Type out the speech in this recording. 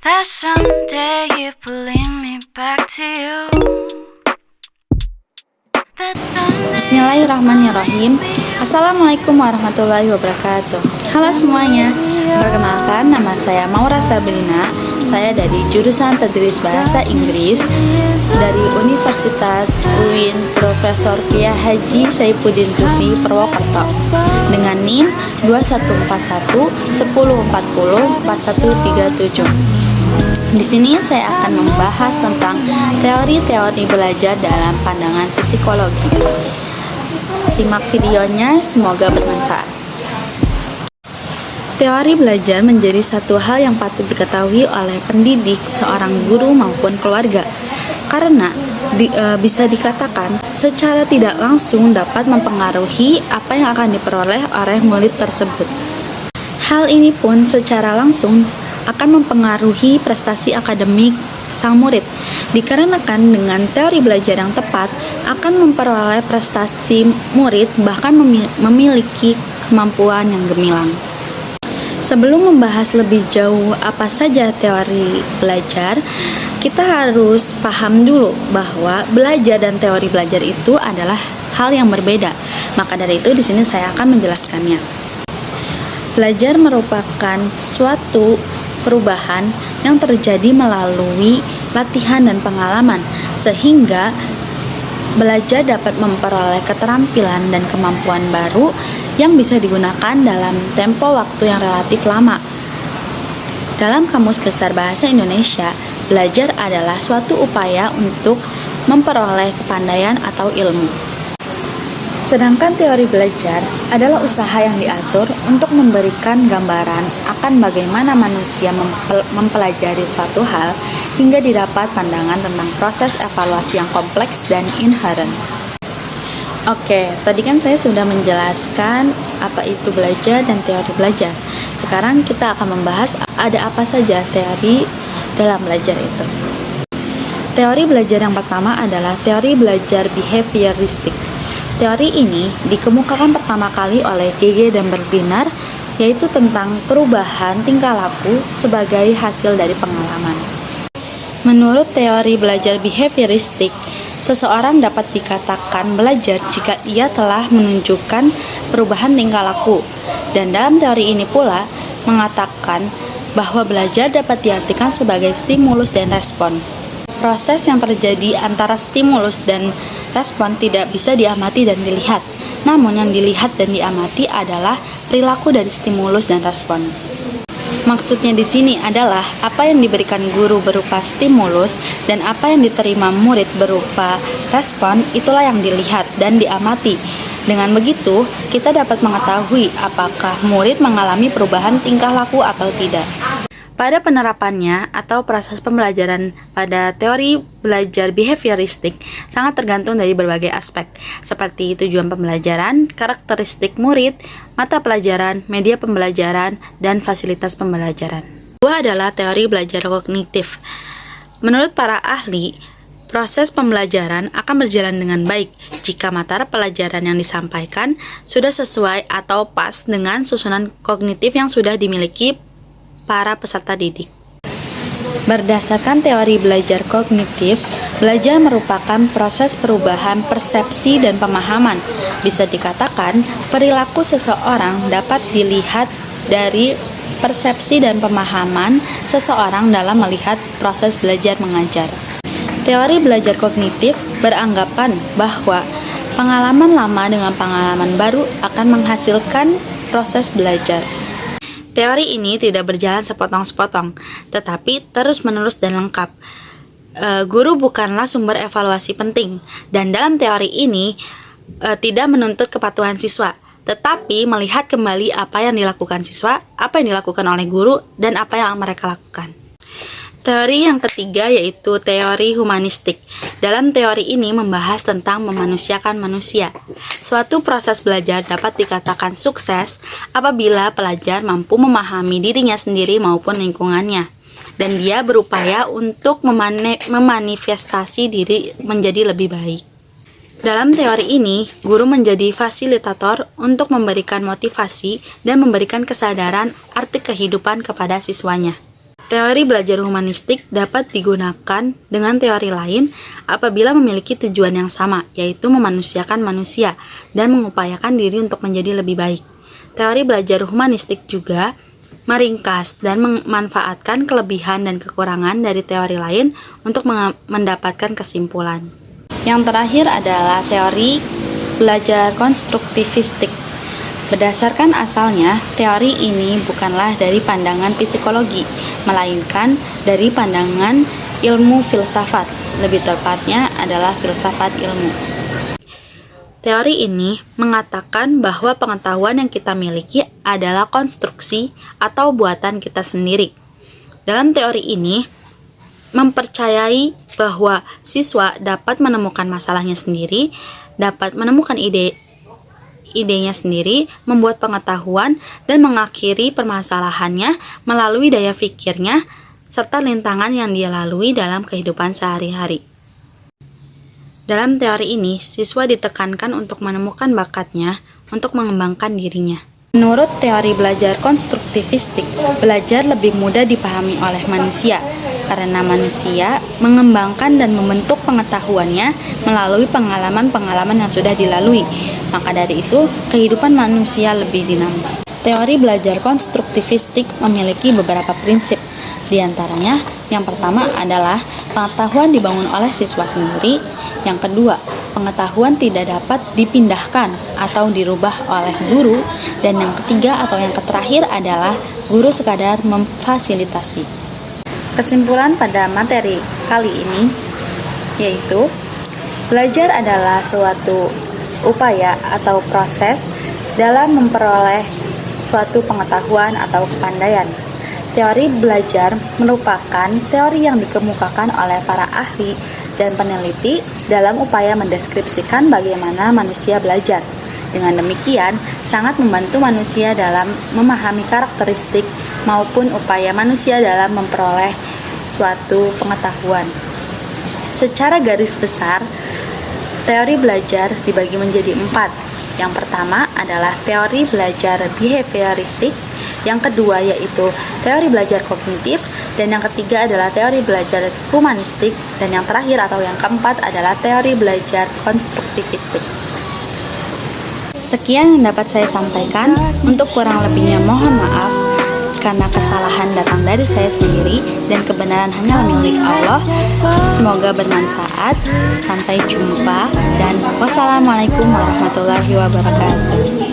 that someday you pulling me back to you. Bismillahirrahmanirrahim. Assalamualaikum warahmatullahi wabarakatuh. Halo semuanya, perkenalkan nama saya Maura Sabrina. Saya dari jurusan Tadris Bahasa Inggris dari Universitas UIN Profesor Kiai Haji Saifuddin Zuhri Purwokerto dengan NIM 2141 1040 4137. Di sini saya akan membahas tentang teori-teori belajar dalam pandangan psikologi. Simak videonya, semoga bermanfaat. Teori belajar menjadi satu hal yang patut diketahui oleh pendidik, seorang guru maupun keluarga, karena bisa dikatakan secara tidak langsung dapat mempengaruhi apa yang akan diperoleh oleh murid tersebut. Hal ini pun secara langsung akan mempengaruhi prestasi akademik sang murid, dikarenakan dengan teori belajar yang tepat akan memperoleh prestasi murid bahkan memiliki kemampuan yang gemilang. Sebelum membahas lebih jauh apa saja teori belajar, kita harus paham dulu bahwa belajar dan teori belajar itu adalah hal yang berbeda. Maka dari itu di sini saya akan menjelaskannya. Belajar merupakan suatu perubahan yang terjadi melalui latihan dan pengalaman, sehingga belajar dapat memperoleh keterampilan dan kemampuan baru yang bisa digunakan dalam tempo waktu yang relatif lama. Dalam Kamus Besar Bahasa Indonesia, belajar adalah suatu upaya untuk memperoleh kepandaian atau ilmu. Sedangkan teori belajar adalah usaha yang diatur untuk memberikan gambaran akan bagaimana manusia mempelajari suatu hal hingga didapat pandangan tentang proses evaluasi yang kompleks dan inherent. Oke, tadi kan saya sudah menjelaskan apa itu belajar dan teori belajar. Sekarang kita akan membahas ada apa saja teori dalam belajar itu. Teori belajar yang pertama adalah teori belajar behavioristik. Teori ini dikemukakan pertama kali oleh Gege dan Berliner, yaitu tentang perubahan tingkah laku sebagai hasil dari pengalaman. Menurut teori belajar behavioristik, seseorang dapat dikatakan belajar jika ia telah menunjukkan perubahan tingkah laku. Dan dalam teori ini pula mengatakan bahwa belajar dapat diartikan sebagai stimulus dan respon. Proses yang terjadi antara stimulus dan respon tidak bisa diamati dan dilihat. Namun yang dilihat dan diamati adalah perilaku dari stimulus dan respon. Maksudnya di sini adalah apa yang diberikan guru berupa stimulus dan apa yang diterima murid berupa respon, itulah yang dilihat dan diamati. Dengan begitu, kita dapat mengetahui apakah murid mengalami perubahan tingkah laku atau tidak. Pada penerapannya atau proses pembelajaran pada teori belajar behavioristik sangat tergantung dari berbagai aspek, seperti tujuan pembelajaran, karakteristik murid, mata pelajaran, media pembelajaran, dan fasilitas pembelajaran. Kedua adalah teori belajar kognitif. Menurut para ahli, proses pembelajaran akan berjalan dengan baik jika mata pelajaran yang disampaikan sudah sesuai atau pas dengan susunan kognitif yang sudah dimiliki para peserta didik. Berdasarkan teori belajar kognitif, belajar merupakan proses perubahan persepsi dan pemahaman. Bisa dikatakan, perilaku seseorang dapat dilihat dari persepsi dan pemahaman seseorang dalam melihat proses belajar mengajar. Teori belajar kognitif beranggapan bahwa pengalaman lama dengan pengalaman baru akan menghasilkan proses belajar. Teori ini tidak berjalan sepotong-sepotong, tetapi terus-menerus dan lengkap. Guru bukanlah sumber evaluasi penting, dan dalam teori ini tidak menuntut kepatuhan siswa, tetapi melihat kembali apa yang dilakukan siswa, apa yang dilakukan oleh guru, dan apa yang mereka lakukan. Teori yang ketiga yaitu teori humanistik. Dalam teori ini membahas tentang memanusiakan manusia. Suatu proses belajar dapat dikatakan sukses apabila pelajar mampu memahami dirinya sendiri maupun lingkungannya, dan dia berupaya untuk memanifestasi diri menjadi lebih baik. Dalam teori ini, guru menjadi fasilitator untuk memberikan motivasi dan memberikan kesadaran arti kehidupan kepada siswanya. Teori belajar humanistik dapat digunakan dengan teori lain apabila memiliki tujuan yang sama, yaitu memanusiakan manusia dan mengupayakan diri untuk menjadi lebih baik. Teori belajar humanistik juga meringkas dan memanfaatkan kelebihan dan kekurangan dari teori lain untuk mendapatkan kesimpulan. Yang terakhir adalah teori belajar konstruktivistik. Berdasarkan asalnya, teori ini bukanlah dari pandangan psikologi, melainkan dari pandangan ilmu filsafat. Lebih tepatnya adalah filsafat ilmu. Teori ini mengatakan bahwa pengetahuan yang kita miliki adalah konstruksi atau buatan kita sendiri. Dalam teori ini, mempercayai bahwa siswa dapat menemukan masalahnya sendiri, dapat menemukan idenya sendiri, membuat pengetahuan, dan mengakhiri permasalahannya melalui daya pikirnya, serta rintangan yang dia lalui dalam kehidupan sehari-hari. Dalam teori ini, siswa ditekankan untuk menemukan bakatnya untuk mengembangkan dirinya. Menurut teori belajar konstruktivistik, belajar lebih mudah dipahami oleh manusia, karena manusia mengembangkan dan membentuk pengetahuannya melalui pengalaman-pengalaman yang sudah dilalui. Maka dari itu, kehidupan manusia lebih dinamis. Teori belajar konstruktivistik memiliki beberapa prinsip. Di antaranya, yang pertama adalah pengetahuan dibangun oleh siswa sendiri. Yang kedua, pengetahuan tidak dapat dipindahkan atau dirubah oleh guru. Dan yang ketiga atau yang terakhir adalah guru sekadar memfasilitasi. Kesimpulan pada materi kali ini yaitu belajar adalah suatu upaya atau proses dalam memperoleh suatu pengetahuan atau kepandaian. Teori belajar merupakan teori yang dikemukakan oleh para ahli dan peneliti dalam upaya mendeskripsikan bagaimana manusia belajar. Dengan demikian, sangat membantu manusia dalam memahami karakteristik maupun upaya manusia dalam memperoleh suatu pengetahuan. Secara garis besar, teori belajar dibagi menjadi 4. Yang pertama adalah teori belajar behavioristik, yang kedua yaitu teori belajar kognitif, dan yang ketiga adalah teori belajar humanistik, dan yang terakhir atau yang keempat adalah teori belajar konstruktivistik. Sekian yang dapat saya sampaikan. Untuk kurang lebihnya mohon maaf, karena kesalahan datang dari saya sendiri dan kebenaran hanya milik Allah. Semoga bermanfaat. Sampai jumpa dan wassalamualaikum warahmatullahi wabarakatuh.